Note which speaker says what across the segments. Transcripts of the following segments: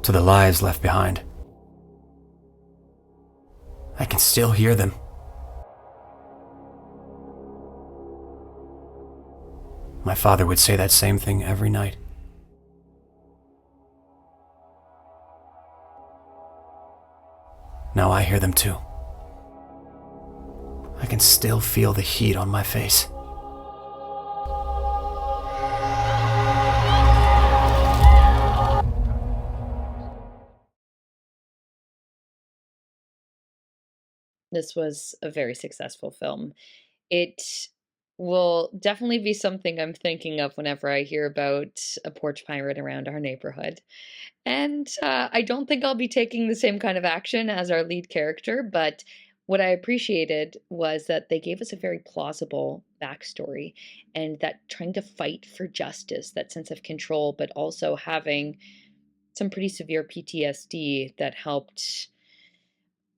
Speaker 1: to the lives left behind. I can still hear them. My father would say that same thing every night. Now I hear them too. I can still feel the heat on my face.
Speaker 2: This was a very successful film. It will definitely be something I'm thinking of whenever I hear about a porch pirate around our neighborhood. And I don't think I'll be taking the same kind of action as our lead character, but what I appreciated was that they gave us a very plausible backstory and that trying to fight for justice, that sense of control, but also having some pretty severe PTSD that helped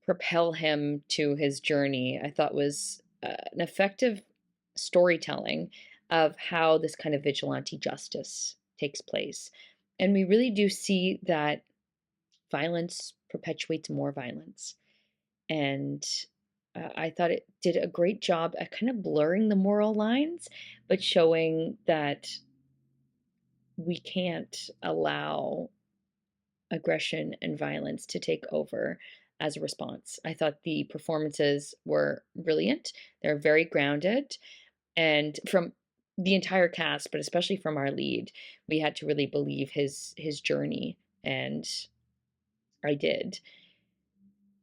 Speaker 2: propel him to his journey, I thought was an effective storytelling of how this kind of vigilante justice takes place. And we really do see that violence perpetuates more violence. And I thought it did a great job at kind of blurring the moral lines, but showing that we can't allow aggression and violence to take over as a response. I thought the performances were brilliant. They're very grounded. And from the entire cast, but especially from our lead, we had to really believe his journey, and I did.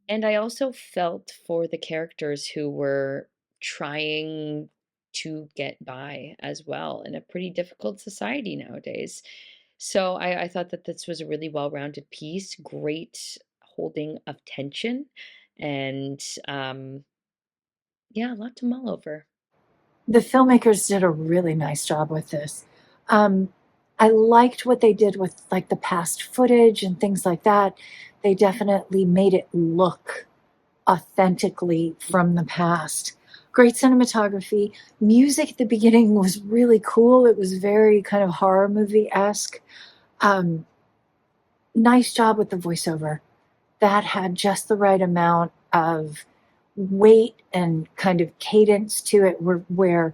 Speaker 2: And I also felt for the characters who were trying to get by as well in a pretty difficult society nowadays. So I thought that this was a really well-rounded piece, great holding of tension, and yeah, a lot to mull over.
Speaker 3: The filmmakers did a really nice job with this. Um, I liked what they did with like the past footage and things like that. They definitely made it look authentically from the past. Great cinematography. Music at the beginning was really cool. It was very kind of horror movie esque. Um, nice job with the voiceover. That had just the right amount of weight and kind of cadence to it where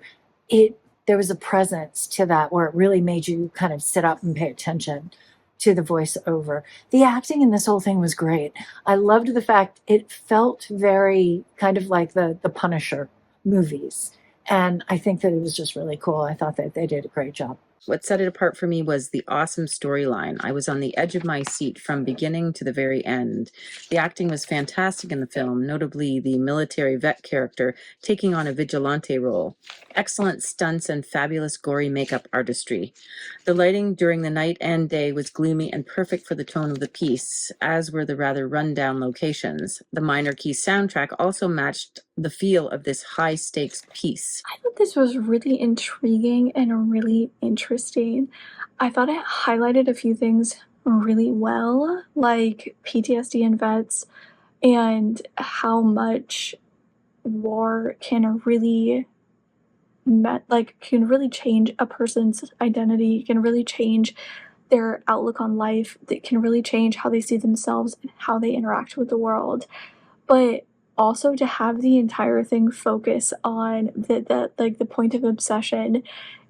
Speaker 3: it there was a presence to that where it really made you kind of sit up and pay attention to the voiceover. The acting in this whole thing was great. I loved the fact it felt very kind of like the Punisher movies. And I think that it was just really cool. I thought that they did a great job.
Speaker 4: What set it apart for me was the awesome storyline. I was on the edge of my seat from beginning to the very end. The acting was fantastic in the film, notably the military vet character taking on a vigilante role. Excellent stunts and fabulous gory makeup artistry. The lighting during the night and day was gloomy and perfect for the tone of the piece, as were the rather run-down locations. The minor key soundtrack also matched the feel of this high-stakes piece.
Speaker 5: I thought this was really intriguing and really interesting. I thought it highlighted a few things really well, like PTSD in vets and how much war can really can really change a person's identity, can really change their outlook on life, that can really change how they see themselves and how they interact with the world. But also to have the entire thing focus on the point of obsession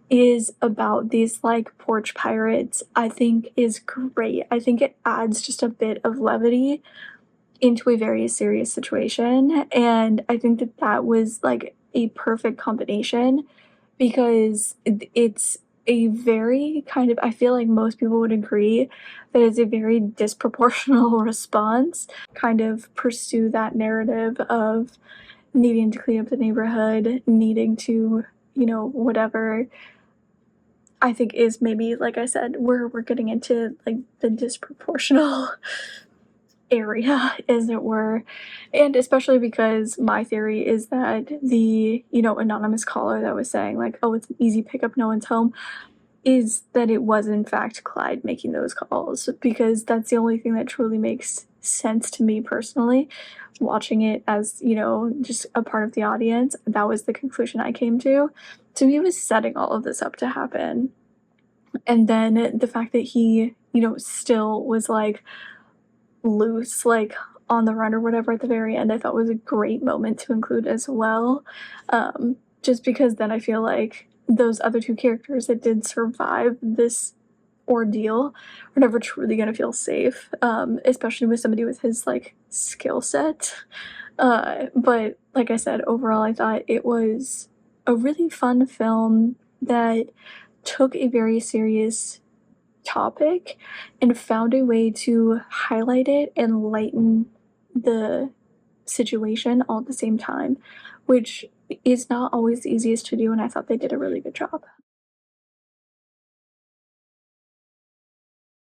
Speaker 5: is about these like porch pirates, I think is great. I think it adds just a bit of levity into a very serious situation, and I think that that was like a perfect combination because it's a very kind of, I feel like most people would agree that it's a very disproportional response, kind of pursue that narrative of needing to clean up the neighborhood, needing to, whatever. I think is maybe, like I said, we're getting into like the disproportional area, as it were. And especially because my theory is that the, anonymous caller that was saying, like, oh, it's an easy pickup, no one's home, is that it was in fact Clyde making those calls, because that's the only thing that truly makes sense to me personally. Watching it as, just a part of the audience, that was the conclusion I came to. So he was setting all of this up to happen. And then the fact that he still was like loose, like on the run or whatever at the very end, I thought was a great moment to include as well. Just because then I feel like those other two characters that did survive this ordeal are never truly gonna feel safe, especially with somebody with his like skill set. But like I said, overall, I thought it was a really fun film that took a very serious topic and found a way to highlight it and lighten the situation all at the same time, which is not always the easiest to do, and I thought they did a really good job.